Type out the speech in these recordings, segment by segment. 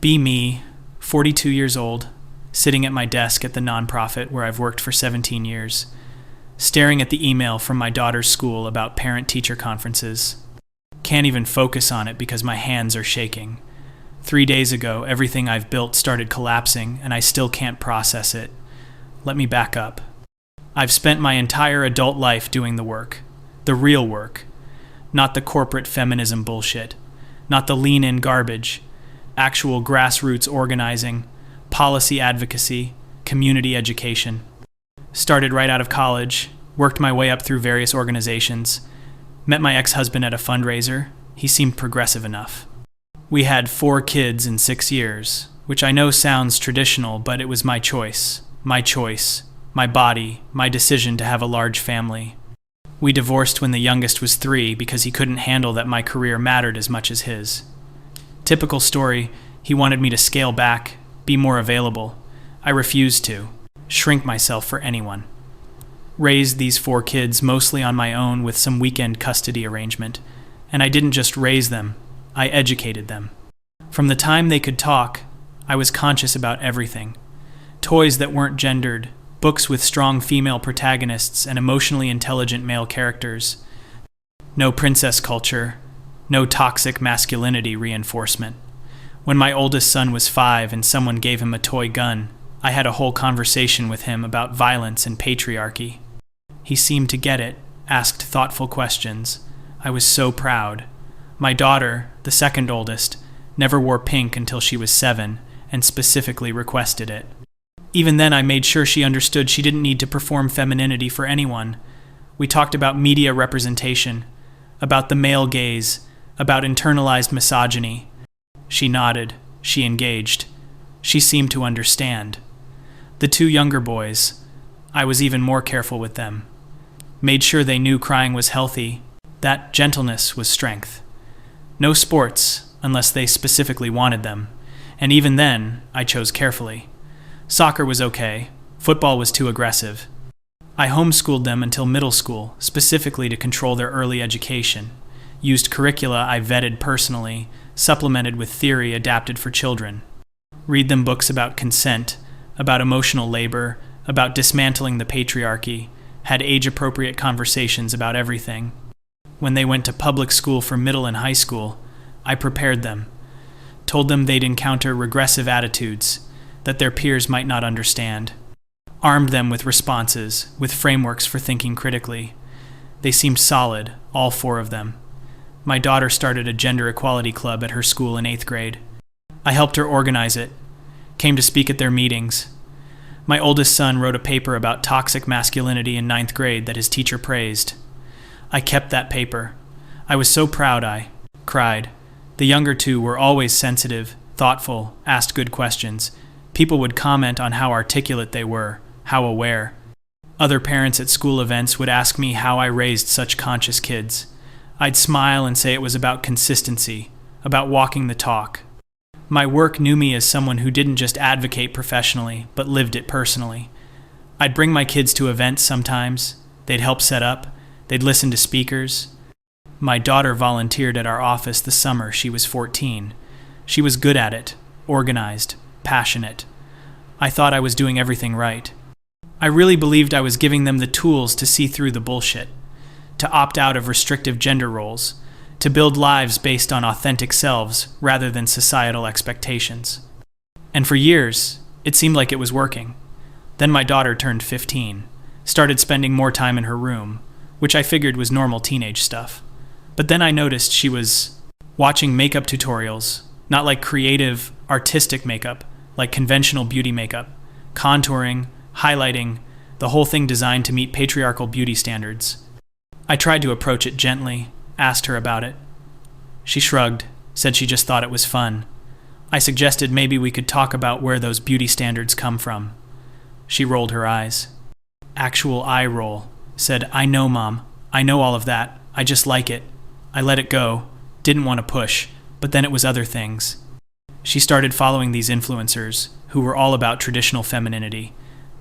Be me, 42 years old, sitting at my desk at the nonprofit where I've worked for 17 years, staring at the email from my daughter's school about parent-teacher conferences. Can't even focus on it because my hands are shaking. 3 days ago, everything I've built started collapsing, and I still can't process it. Let me back up. I've spent my entire adult life doing the work. The real work. Not the corporate feminism bullshit. Not the lean-in garbage. Actual grassroots organizing, policy advocacy, community education. Started right out of college, worked my way up through various organizations, met my ex-husband at a fundraiser. He seemed progressive enough. We had 4 kids in 6 years, which I know sounds traditional, but it was my choice, my body, my decision to have a large family. We divorced when the youngest was 3 because he couldn't handle that my career mattered as much as his. Typical story, he wanted me to scale back, be more available. I refused to, shrink myself for anyone. Raised these 4 kids mostly on my own with some weekend custody arrangement, and I didn't just raise them, I educated them. From the time they could talk, I was conscious about everything. Toys that weren't gendered, books with strong female protagonists and emotionally intelligent male characters. No princess culture, no toxic masculinity reinforcement. When my oldest son was 5 and someone gave him a toy gun, I had a whole conversation with him about violence and patriarchy. He seemed to get it, asked thoughtful questions. I was so proud. My daughter, the second oldest, never wore pink until she was 7 and specifically requested it. Even then, I made sure she understood she didn't need to perform femininity for anyone. We talked about media representation, about the male gaze, about internalized misogyny. She nodded. She engaged. She seemed to understand. The 2 younger boys, I was even more careful with them. Made sure they knew crying was healthy. That gentleness was strength. No sports, unless they specifically wanted them. And even then, I chose carefully. Soccer was okay. Football was too aggressive. I homeschooled them until middle school, specifically to control their early education. Used curricula I vetted personally, supplemented with theory adapted for children. Read them books about consent, about emotional labor, about dismantling the patriarchy, had age-appropriate conversations about everything. When they went to public school for middle and high school, I prepared them. Told them they'd encounter regressive attitudes, that their peers might not understand. Armed them with responses, with frameworks for thinking critically. They seemed solid, all 4 of them. My daughter started a gender equality club at her school in 8th grade. I helped her organize it, came to speak at their meetings. My oldest son wrote a paper about toxic masculinity in 9th grade that his teacher praised. I kept that paper. I was so proud I cried. The younger 2 were always sensitive, thoughtful, asked good questions. People would comment on how articulate they were, how aware. Other parents at school events would ask me how I raised such conscious kids. I'd smile and say it was about consistency, about walking the talk. My work knew me as someone who didn't just advocate professionally, but lived it personally. I'd bring my kids to events sometimes. They'd help set up. They'd listen to speakers. My daughter volunteered at our office the summer she was 14. She was good at it, organized, passionate. I thought I was doing everything right. I really believed I was giving them the tools to see through the bullshit, to opt out of restrictive gender roles, to build lives based on authentic selves rather than societal expectations. And for years, it seemed like it was working. Then my daughter turned 15, started spending more time in her room, which I figured was normal teenage stuff. But then I noticed she was watching makeup tutorials, not like creative, artistic makeup, like conventional beauty makeup, contouring, highlighting, the whole thing designed to meet patriarchal beauty standards. I tried to approach it gently, asked her about it. She shrugged, said she just thought it was fun. I suggested maybe we could talk about where those beauty standards come from. She rolled her eyes. Actual eye roll. Said, "I know, Mom. I know all of that. I just like it. I let it go. Didn't want to push. But then it was other things." She started following these influencers who were all about traditional femininity.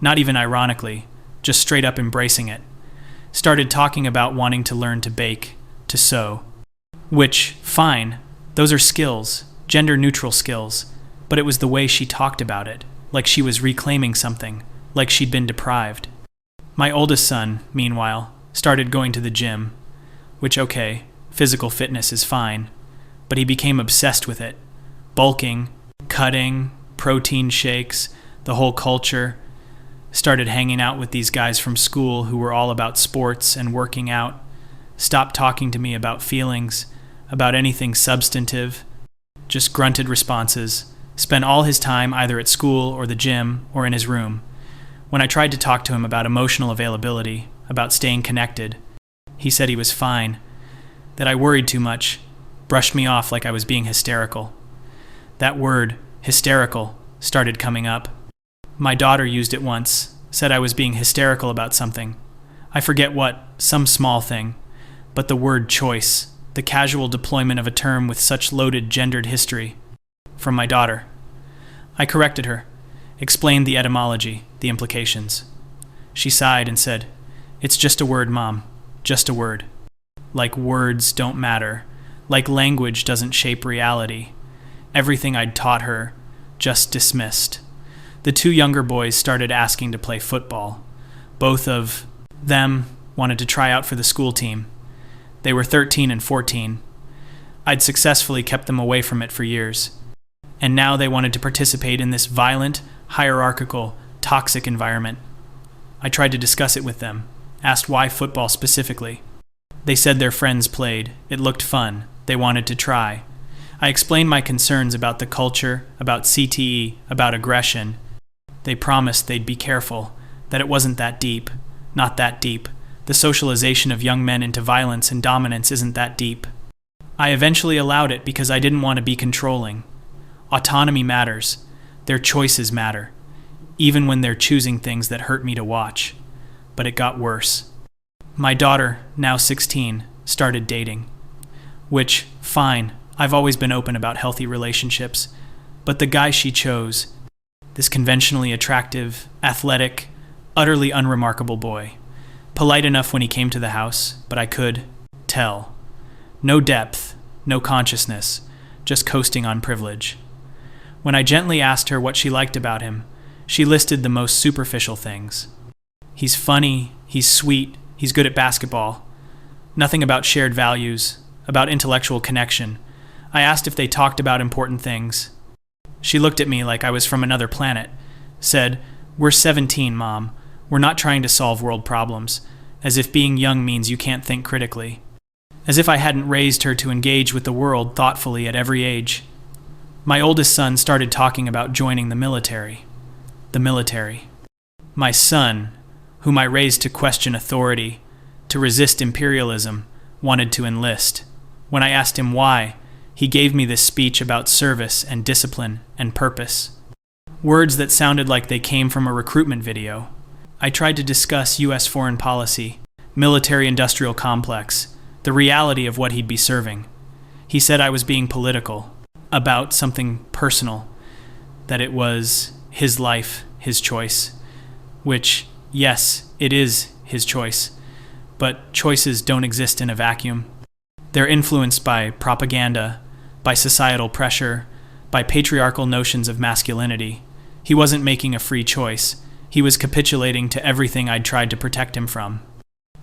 Not even ironically, just straight up embracing it. Started talking about wanting to learn to bake, to sew. Which, fine, those are skills, gender-neutral skills. but it was the way she talked about it, like she was reclaiming something, like she'd been deprived. My oldest son, meanwhile, started going to the gym, which, okay, physical fitness is fine, but he became obsessed with it. Bulking, cutting, protein shakes, the whole culture. Started hanging out with these guys from school who were all about sports and working out. Stopped talking to me about feelings, about anything substantive. Just grunted responses. Spent all his time either at school or the gym or in his room. When I tried to talk to him about emotional availability, about staying connected, he said he was fine, that I worried too much, brushed me off like I was being hysterical. That word, hysterical, started coming up. My daughter used it once, said I was being hysterical about something. I forget what, some small thing, but the word choice, the casual deployment of a term with such loaded gendered history, from my daughter. I corrected her, explained the etymology, the implications. She sighed and said, "It's just a word, Mom, just a word. Like words don't matter, like language doesn't shape reality. Everything I'd taught her, just dismissed." The two younger boys started asking to play football. Both of them wanted to try out for the school team. They were 13 and 14. I'd successfully kept them away from it for years. And now they wanted to participate in this violent, hierarchical, toxic environment. I tried to discuss it with them, asked why football specifically. They said their friends played. It looked fun. They wanted to try. I explained my concerns about the culture, about CTE, about aggression. They promised they'd be careful, that it wasn't that deep, not that deep. The socialization of young men into violence and dominance isn't that deep. I eventually allowed it because I didn't want to be controlling. Autonomy matters. Their choices matter, even when they're choosing things that hurt me to watch. But it got worse. My daughter, now 16, started dating. Which, fine, I've always been open about healthy relationships. But the guy she chose, this conventionally attractive, athletic, utterly unremarkable boy, polite enough when he came to the house, but I could tell. No depth, no consciousness, just coasting on privilege. When I gently asked her what she liked about him, she listed the most superficial things. He's funny, he's sweet, he's good at basketball. Nothing about shared values, about intellectual connection. I asked if they talked about important things. She looked at me like I was from another planet, said, "We're 17, Mom. We're not trying to solve world problems," as if being young means you can't think critically. As if I hadn't raised her to engage with the world thoughtfully at every age. My oldest son started talking about joining the military. The military. My son, whom I raised to question authority, to resist imperialism, wanted to enlist. When I asked him why, he gave me this speech about service and discipline and purpose. Words that sounded like they came from a recruitment video. I tried to discuss U.S. foreign policy, military-industrial complex, the reality of what he'd be serving. He said I was being political, about something personal, that it was his life, his choice, which, yes, it is his choice, but choices don't exist in a vacuum. They're influenced by propaganda, by societal pressure, by patriarchal notions of masculinity. He wasn't making a free choice. He was capitulating to everything I'd tried to protect him from.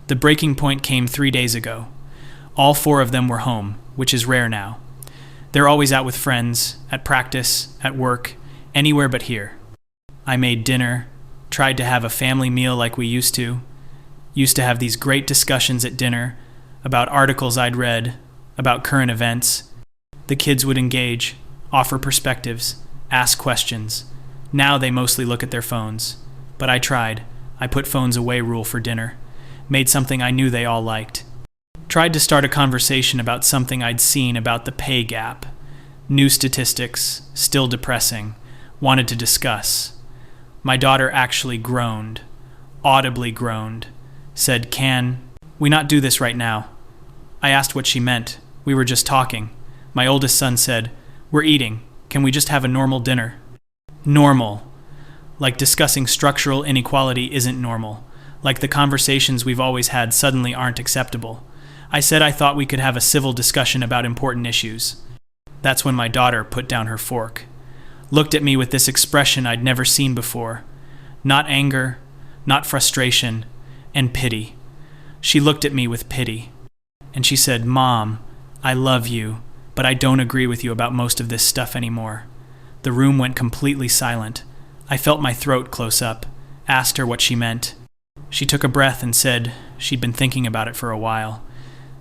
The breaking point came 3 days ago. All 4 of them were home, which is rare now. They're always out with friends, at practice, at work, anywhere but here. I made dinner, tried to have a family meal like we used to have these great discussions at dinner about articles I'd read, about current events. The kids would engage, offer perspectives, ask questions. Now they mostly look at their phones. But I tried. I put phones away rule for dinner. Made something I knew they all liked. Tried to start a conversation about something I'd seen about the pay gap. New statistics, still depressing. Wanted to discuss. My daughter actually groaned. Audibly groaned. Said, "Can we not do this right now?" I asked what she meant. We were just talking. My oldest son said, "We're eating. Can we just have a normal dinner?" Normal. Like discussing structural inequality isn't normal. Like the conversations we've always had suddenly aren't acceptable. I said I thought we could have a civil discussion about important issues. That's when my daughter put down her fork. looked at me with this expression I'd never seen before. Not anger, not frustration, and pity. She looked at me with pity. And she said, "Mom, I love you, but I don't agree with you about most of this stuff anymore." The room went completely silent. I felt my throat close up, asked her what she meant. She took a breath and said she'd been thinking about it for a while,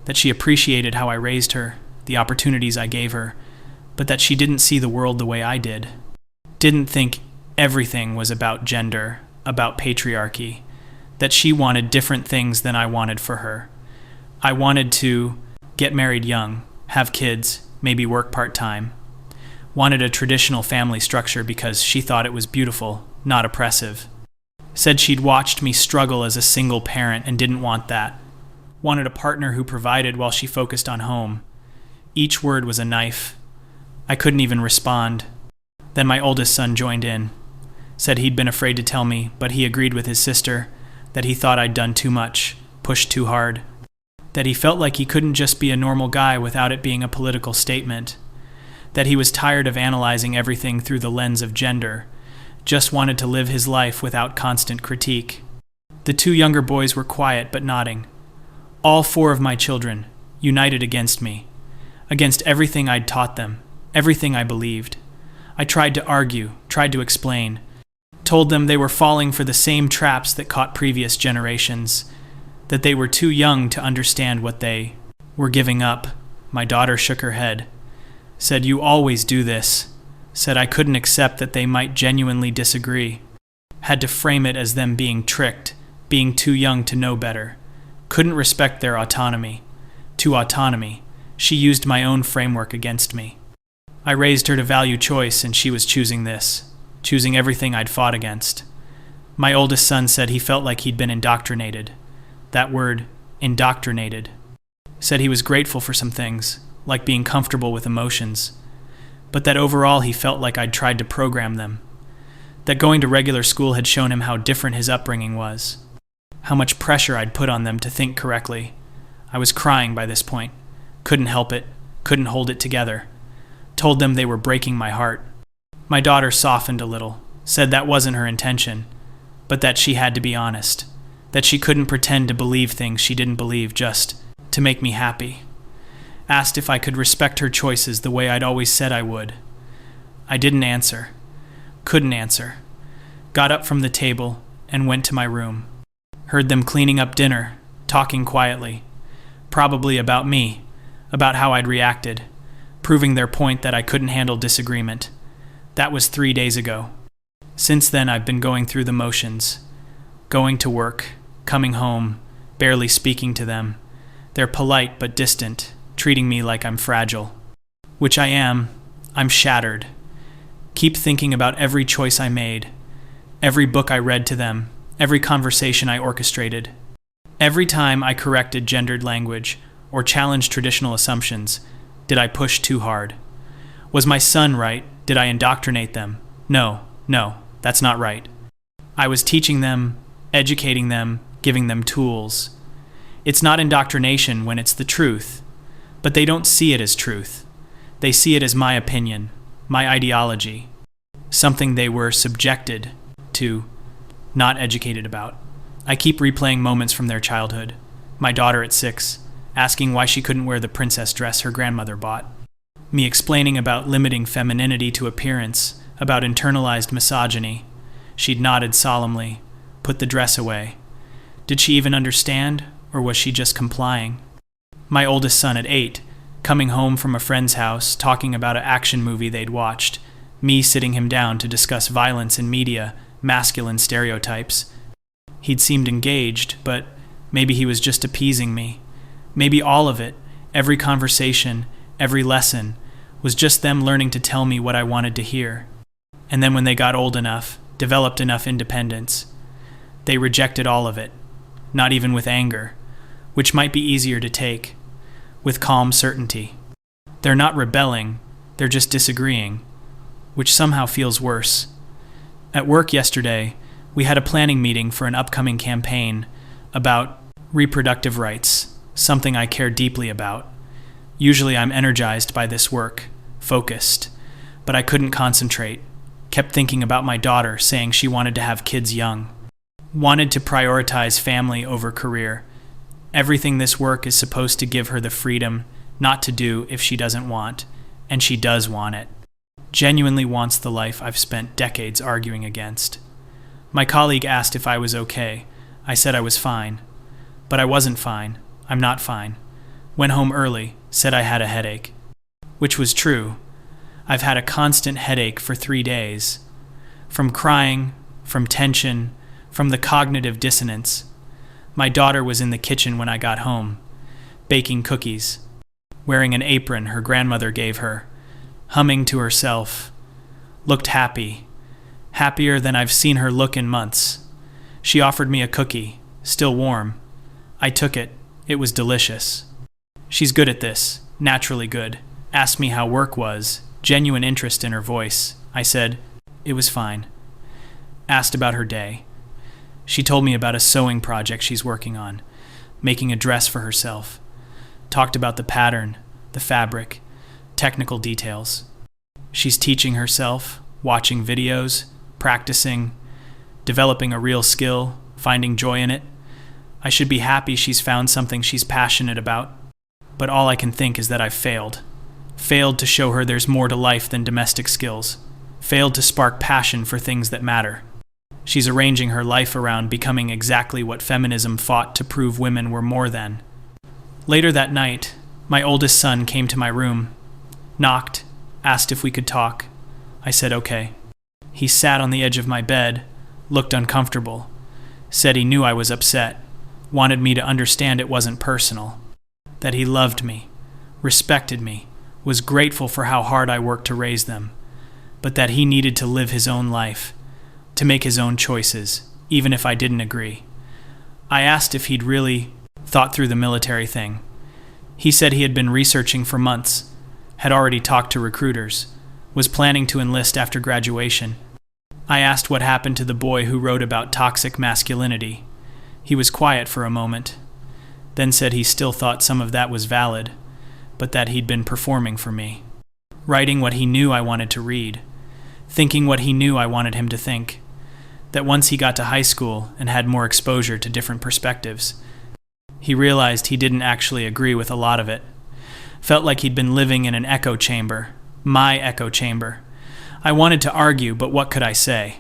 that she appreciated how I raised her, the opportunities I gave her, but that she didn't see the world the way I did. Didn't think everything was about gender, about patriarchy, that she wanted different things than I wanted for her. I wanted to get married young, have kids, maybe work part-time. Wanted a traditional family structure because she thought it was beautiful, not oppressive. Said she'd watched me struggle as a single parent and didn't want that. Wanted a partner who provided while she focused on home. Each word was a knife. I couldn't even respond. Then my oldest son joined in. Said he'd been afraid to tell me, but he agreed with his sister, that he thought I'd done too much, pushed too hard. That he felt like he couldn't just be a normal guy without it being a political statement. That he was tired of analyzing everything through the lens of gender, just wanted to live his life without constant critique. The two younger boys were quiet but nodding. All four of my children, united against me, against everything I'd taught them, everything I believed. I tried to argue, tried to explain, told them they were falling for the same traps that caught previous generations, that they were too young to understand what they were giving up. My daughter shook her head, said, "You always do this," said I couldn't accept that they might genuinely disagree. Had to frame it as them being tricked, being too young to know better. Couldn't respect their autonomy. To autonomy, she used my own framework against me. I raised her to value choice, and she was choosing this, choosing everything I'd fought against. My oldest son said he felt like he'd been indoctrinated. That word, indoctrinated. Said he was grateful for some things, like being comfortable with emotions, but that overall he felt like I'd tried to program them. That going to regular school had shown him how different his upbringing was, how much pressure I'd put on them to think correctly. I was crying by this point. Couldn't help it, couldn't hold it together. Told them they were breaking my heart. My daughter softened a little, said that wasn't her intention, but that she had to be honest, that she couldn't pretend to believe things she didn't believe just to make me happy. Asked if I could respect her choices the way I'd always said I would. I didn't answer. Couldn't answer. Got up from the table and went to my room. Heard them cleaning up dinner, talking quietly. Probably about me, about how I'd reacted, proving their point that I couldn't handle disagreement. That was 3 days ago. Since then I've been going through the motions. Going to work, coming home, barely speaking to them. They're polite but distant, treating me like I'm fragile. Which I am. I'm shattered. Keep thinking about every choice I made, every book I read to them, every conversation I orchestrated. Every time I corrected gendered language or challenged traditional assumptions, did I push too hard? Was my son right? Did I indoctrinate them? No, that's not right. I was teaching them, educating them, giving them tools. It's not indoctrination when it's the truth, but they don't see it as truth. They see it as my opinion, my ideology, something they were subjected to, not educated about. I keep replaying moments from their childhood. My daughter at 6, asking why she couldn't wear the princess dress her grandmother bought. Me explaining about limiting femininity to appearance, about internalized misogyny. She'd nodded solemnly, put the dress away. Did she even understand, or was she just complying? My oldest son at 8, coming home from a friend's house, talking about an action movie they'd watched, me sitting him down to discuss violence in media, masculine stereotypes. He'd seemed engaged, but maybe he was just appeasing me. Maybe all of it, every conversation, every lesson, was just them learning to tell me what I wanted to hear. And then when they got old enough, developed enough independence, they rejected all of it, not even with anger, which might be easier to take, with calm certainty. They're not rebelling, they're just disagreeing, which somehow feels worse. At work yesterday, we had a planning meeting for an upcoming campaign about reproductive rights, something I care deeply about. Usually I'm energized by this work, focused, but I couldn't concentrate, Kept thinking about my daughter, saying she wanted to have kids young. Wanted to prioritize family over career. Everything this work is supposed to give her the freedom not to do if she doesn't want, and she does want it. Genuinely wants the life I've spent decades arguing against. My colleague asked if I was okay. I said I was fine. But I wasn't fine. I'm not fine. Went home early, said I had a headache. Which was true. I've had a constant headache for 3 days. From crying, from tension, from the cognitive dissonance. My daughter was in the kitchen when I got home, baking cookies, wearing an apron her grandmother gave her, humming to herself. Looked happy. Happier than I've seen her look in months. She offered me a cookie, still warm. I took it. It was delicious. She's good at this, naturally good. Asked me how work was, genuine interest in her voice. I said, it was fine. Asked about her day. She told me about a sewing project she's working on, making a dress for herself. Talked about the pattern, the fabric, technical details. She's teaching herself, watching videos, practicing, developing a real skill, finding joy in it. I should be happy she's found something she's passionate about, but all I can think is that I've failed. Failed to show her there's more to life than domestic skills. Failed to spark passion for things that matter. She's arranging her life around becoming exactly what feminism fought to prove women were more than. Later that night, my oldest son came to my room, knocked, asked if we could talk. I said okay. He sat on the edge of my bed, looked uncomfortable, said he knew I was upset, wanted me to understand it wasn't personal, that he loved me, respected me, was grateful for how hard I worked to raise them, but that he needed to live his own life, to make his own choices, even if I didn't agree. I asked if he'd really thought through the military thing. He said he had been researching for months, had already talked to recruiters, was planning to enlist after graduation. I asked what happened to the boy who wrote about toxic masculinity. He was quiet for a moment, then said he still thought some of that was valid, but that he'd been performing for me. Writing what he knew I wanted to read, thinking what he knew I wanted him to think. That once he got to high school and had more exposure to different perspectives, he realized he didn't actually agree with a lot of it. Felt like he'd been living in an echo chamber, my echo chamber. I wanted to argue, but what could I say?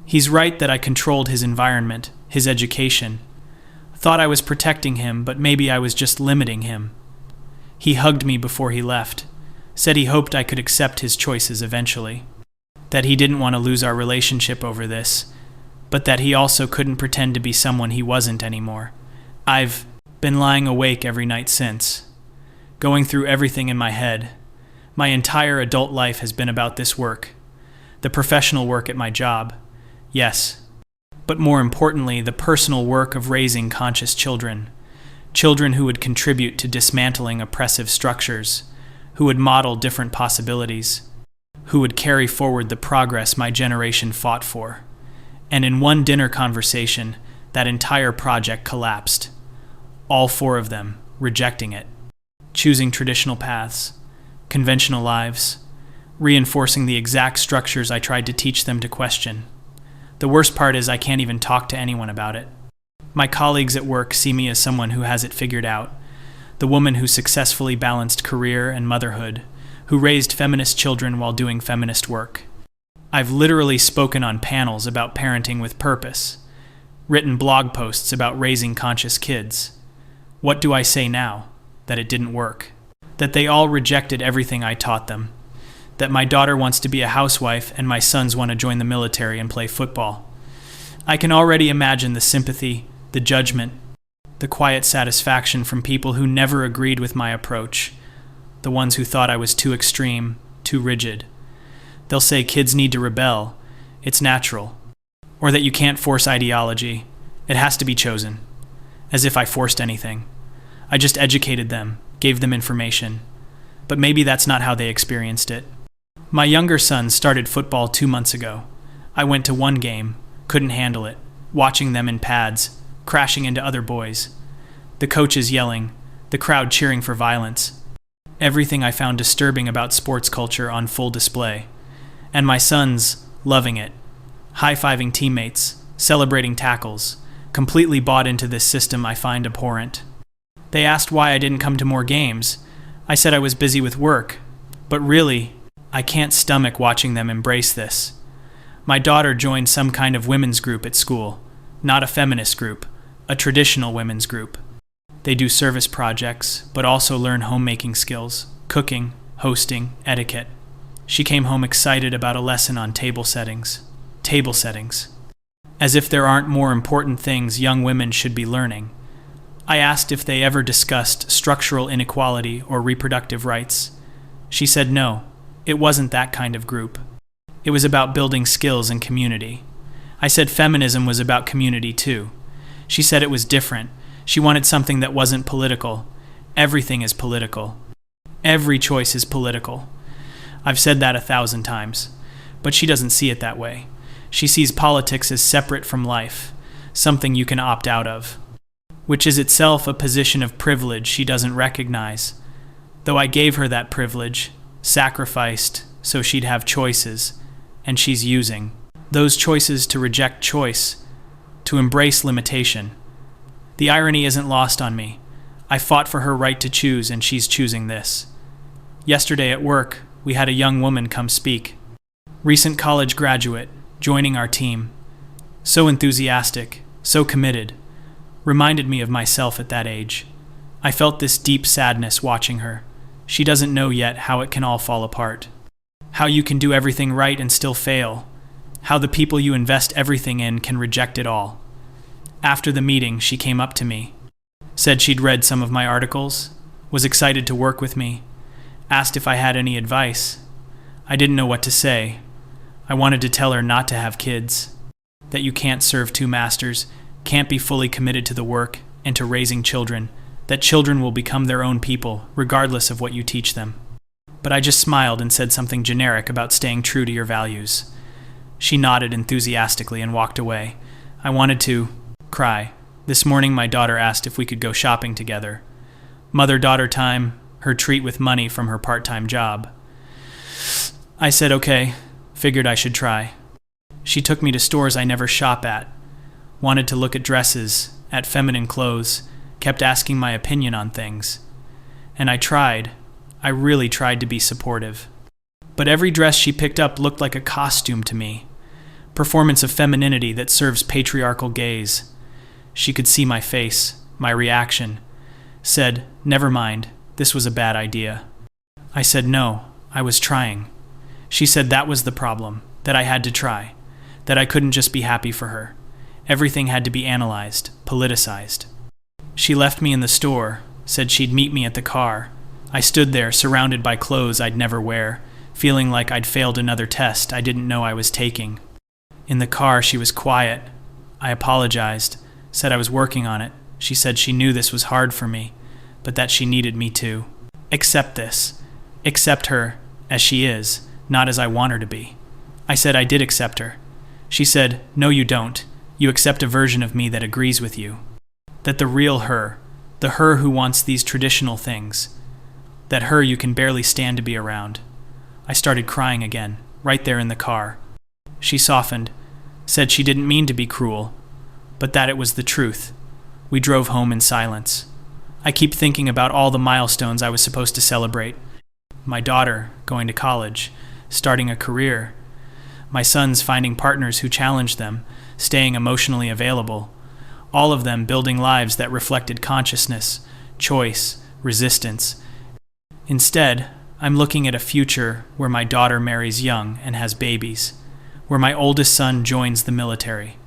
He's right that I controlled his environment, his education. Thought I was protecting him, but maybe I was just limiting him. He hugged me before he left, said he hoped I could accept his choices eventually, that he didn't want to lose our relationship over this, but that he also couldn't pretend to be someone he wasn't anymore. I've been lying awake every night since, going through everything in my head. My entire adult life has been about this work, the professional work at my job, yes, but more importantly, the personal work of raising conscious children, children who would contribute to dismantling oppressive structures, who would model different possibilities, who would carry forward the progress my generation fought for. And in one dinner conversation, that entire project collapsed. All 4 of them rejecting it, choosing traditional paths, conventional lives, reinforcing the exact structures I tried to teach them to question. The worst part is I can't even talk to anyone about it. My colleagues at work see me as someone who has it figured out, the woman who successfully balanced career and motherhood, who raised feminist children while doing feminist work. I've literally spoken on panels about parenting with purpose, written blog posts about raising conscious kids. What do I say now? That it didn't work. That they all rejected everything I taught them. That my daughter wants to be a housewife and my sons want to join the military and play football. I can already imagine the sympathy, the judgment, the quiet satisfaction from people who never agreed with my approach, the ones who thought I was too extreme, too rigid. They'll say kids need to rebel, it's natural, or that you can't force ideology, it has to be chosen, as if I forced anything. I just educated them, gave them information, but maybe that's not how they experienced it. My younger son started football 2 months ago. I went to one game, couldn't handle it, watching them in pads, crashing into other boys. The coaches yelling, the crowd cheering for violence. Everything I found disturbing about sports culture on full display. And my sons loving it, high-fiving teammates, celebrating tackles, completely bought into this system I find abhorrent. They asked why I didn't come to more games. I said I was busy with work, but really, I can't stomach watching them embrace this. My daughter joined some kind of women's group at school, not a feminist group, a traditional women's group. They do service projects, but also learn homemaking skills, cooking, hosting, etiquette. She came home excited about a lesson on table settings. Table settings. As if there aren't more important things young women should be learning. I asked if they ever discussed structural inequality or reproductive rights. She said no, it wasn't that kind of group. It was about building skills and community. I said feminism was about community too. She said it was different. She wanted something that wasn't political. Everything is political. Every choice is political. I've said that 1,000 times. But she doesn't see it that way. She sees politics as separate from life, something you can opt out of, which is itself a position of privilege she doesn't recognize. Though I gave her that privilege, sacrificed so she'd have choices, and she's using those choices to reject choice, to embrace limitation. The irony isn't lost on me. I fought for her right to choose, and she's choosing this. Yesterday at work, we had a young woman come speak. Recent college graduate, joining our team. So enthusiastic, so committed. Reminded me of myself at that age. I felt this deep sadness watching her. She doesn't know yet how it can all fall apart. How you can do everything right and still fail. How the people you invest everything in can reject it all. After the meeting, she came up to me. Said she'd read some of my articles, was excited to work with me, asked if I had any advice. I didn't know what to say. I wanted to tell her not to have kids, that you can't serve two masters, can't be fully committed to the work and to raising children, that children will become their own people, regardless of what you teach them. But I just smiled and said something generic about staying true to your values. She nodded enthusiastically and walked away. I wanted to cry. This morning my daughter asked if we could go shopping together. Mother-daughter time, her treat with money from her part-time job. I said okay, figured I should try. She took me to stores I never shop at, wanted to look at dresses, at feminine clothes, kept asking my opinion on things. And I really tried to be supportive. But every dress she picked up looked like a costume to me. Performance of femininity that serves patriarchal gaze. She could see my face, my reaction. Said, never mind, this was a bad idea. I said no, I was trying. She said that was the problem, that I had to try, that I couldn't just be happy for her. Everything had to be analyzed, politicized. She left me in the store, said she'd meet me at the car. I stood there, surrounded by clothes I'd never wear, feeling like I'd failed another test I didn't know I was taking. In the car, she was quiet. I apologized, said I was working on it. She said she knew this was hard for me, but that she needed me to accept this, accept her as she is, not as I want her to be. I said I did accept her. She said, no you don't. You accept a version of me that agrees with you. That the real her, the her who wants these traditional things, that her you can barely stand to be around. I started crying again, right there in the car. She softened, said she didn't mean to be cruel, but that it was the truth. We drove home in silence. I keep thinking about all the milestones I was supposed to celebrate. My daughter going to college, starting a career. My sons finding partners who challenged them, staying emotionally available. All of them building lives that reflected consciousness, choice, resistance. Instead, I'm looking at a future where my daughter marries young and has babies, where my oldest son joins the military,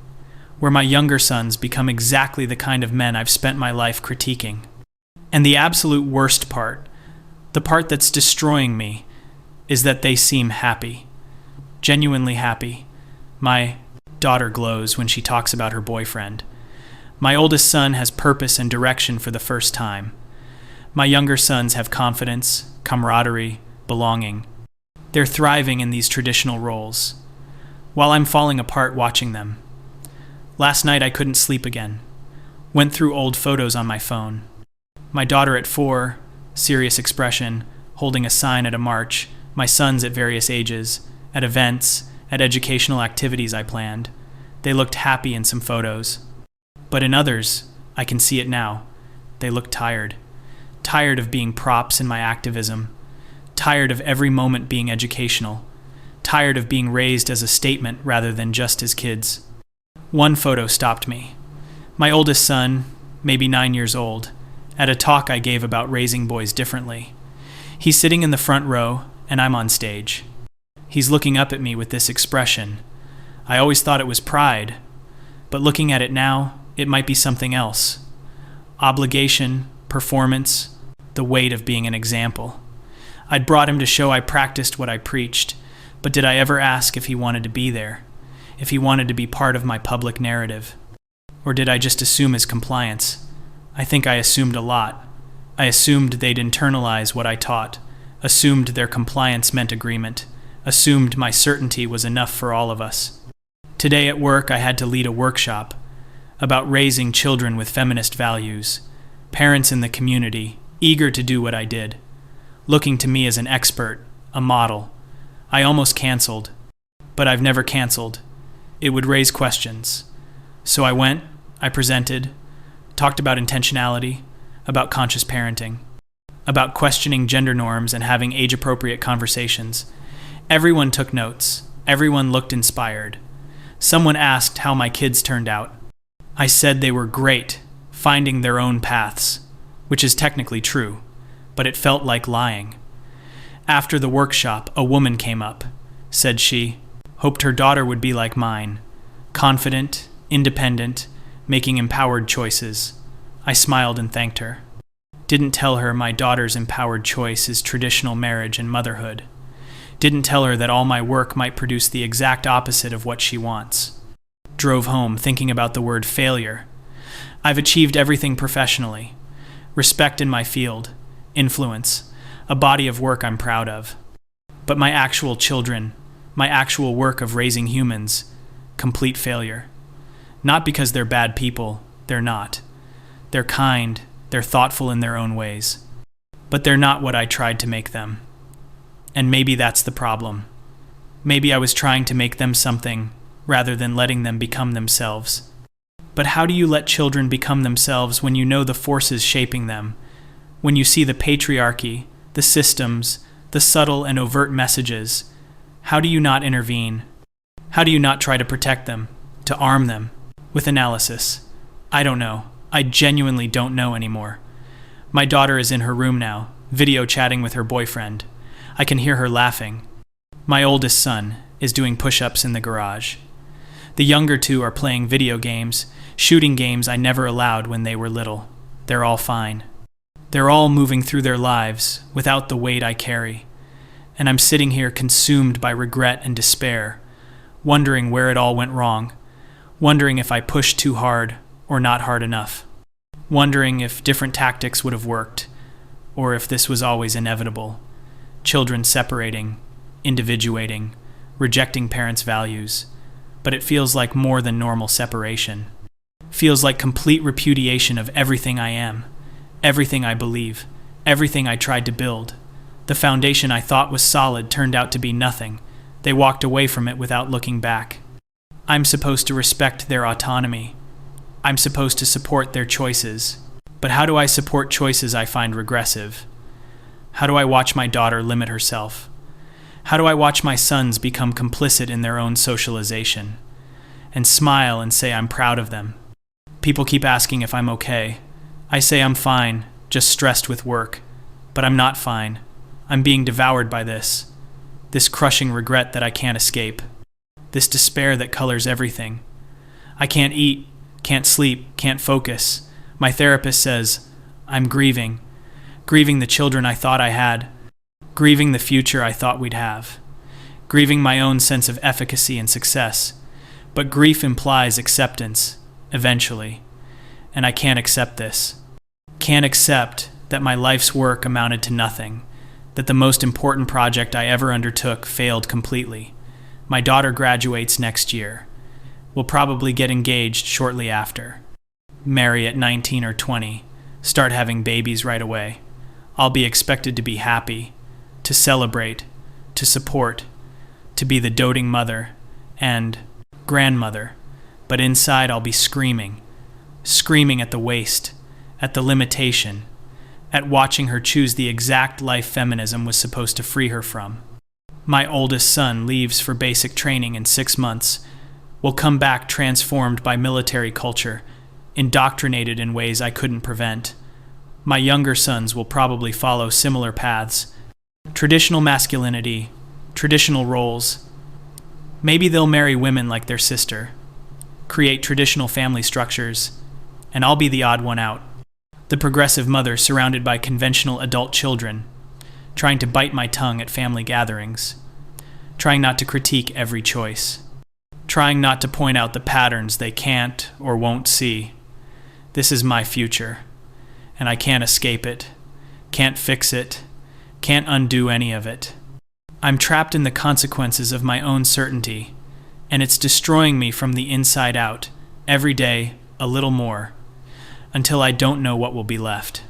where my younger sons become exactly the kind of men I've spent my life critiquing. And the absolute worst part, the part that's destroying me, is that they seem happy, genuinely happy. My daughter glows when she talks about her boyfriend. My oldest son has purpose and direction for the first time. My younger sons have confidence, camaraderie, belonging. They're thriving in these traditional roles, while I'm falling apart watching them. Last night I couldn't sleep again. Went through old photos on my phone. My daughter at 4, serious expression, holding a sign at a march. My sons at various ages, at events, at educational activities I planned. They looked happy in some photos. But in others, I can see it now, they looked tired. Tired of being props in my activism. Tired of every moment being educational. Tired of being raised as a statement rather than just as kids. One photo stopped me. My oldest son, maybe 9 years old, at a talk I gave about raising boys differently. He's sitting in the front row, and I'm on stage. He's looking up at me with this expression. I always thought it was pride, but looking at it now, it might be something else. Obligation, performance, the weight of being an example. I'd brought him to show I practiced what I preached, but did I ever ask if he wanted to be there? If he wanted to be part of my public narrative? Or did I just assume his compliance? I think I assumed a lot. I assumed they'd internalize what I taught, assumed their compliance meant agreement, assumed my certainty was enough for all of us. Today at work I had to lead a workshop about raising children with feminist values, parents in the community, eager to do what I did, looking to me as an expert, a model. I almost canceled, but I've never canceled. It would raise questions. So I went, I presented, talked about intentionality, about conscious parenting, about questioning gender norms and having age-appropriate conversations. Everyone took notes. Everyone looked inspired. Someone asked how my kids turned out. I said they were great, finding their own paths, which is technically true, but it felt like lying. After the workshop, a woman came up, said she hoped her daughter would be like mine, confident, independent, making empowered choices. I smiled and thanked her. Didn't tell her my daughter's empowered choice is traditional marriage and motherhood. Didn't tell her that all my work might produce the exact opposite of what she wants. Drove home thinking about the word failure. I've achieved everything professionally. Respect in my field, influence, a body of work I'm proud of. But my actual children, my actual work of raising humans, complete failure. Not because they're bad people, they're not. They're kind, they're thoughtful in their own ways. But they're not what I tried to make them. And maybe that's the problem. Maybe I was trying to make them something rather than letting them become themselves. But how do you let children become themselves when you know the forces shaping them? When you see the patriarchy, the systems, the subtle and overt messages? How do you not intervene? How do you not try to protect them, to arm them with analysis? I don't know. I genuinely don't know anymore. My daughter is in her room now, video chatting with her boyfriend. I can hear her laughing. My oldest son is doing push-ups in the garage. The younger two are playing video games, shooting games I never allowed when they were little. They're all fine. They're all moving through their lives without the weight I carry. And I'm sitting here consumed by regret and despair, wondering where it all went wrong, wondering if I pushed too hard or not hard enough, wondering if different tactics would have worked, or if this was always inevitable. Children separating, individuating, rejecting parents' values, but it feels like more than normal separation. Feels like complete repudiation of everything I am, everything I believe, everything I tried to build. The foundation I thought was solid turned out to be nothing. They walked away from it without looking back. I'm supposed to respect their autonomy. I'm supposed to support their choices. But how do I support choices I find regressive? How do I watch my daughter limit herself? How do I watch my sons become complicit in their own socialization? And smile and say I'm proud of them. People keep asking if I'm okay. I say I'm fine, just stressed with work. But I'm not fine. I'm being devoured by this crushing regret that I can't escape. This despair that colors everything. I can't eat, can't sleep, can't focus. My therapist says, I'm grieving the children I thought I had, grieving the future I thought we'd have, grieving my own sense of efficacy and success. But grief implies acceptance, eventually, and I can't accept this. Can't accept that my life's work amounted to nothing, that the most important project I ever undertook failed completely. My daughter graduates next year. We'll probably get engaged shortly after. Marry at 19 or 20. Start having babies right away. I'll be expected to be happy, to celebrate, to support, to be the doting mother and grandmother, but inside I'll be screaming at the waste, at the limitation, at watching her choose the exact life feminism was supposed to free her from. My oldest son leaves for basic training in 6 months, will come back transformed by military culture, indoctrinated in ways I couldn't prevent. My younger sons will probably follow similar paths. Traditional masculinity, traditional roles. Maybe they'll marry women like their sister, create traditional family structures, and I'll be the odd one out. The progressive mother surrounded by conventional adult children, trying to bite my tongue at family gatherings, trying not to critique every choice, trying not to point out the patterns they can't or won't see. This is my future, and I can't escape it, can't fix it, can't undo any of it. I'm trapped in the consequences of my own certainty, and it's destroying me from the inside out, every day, a little more, until I don't know what will be left.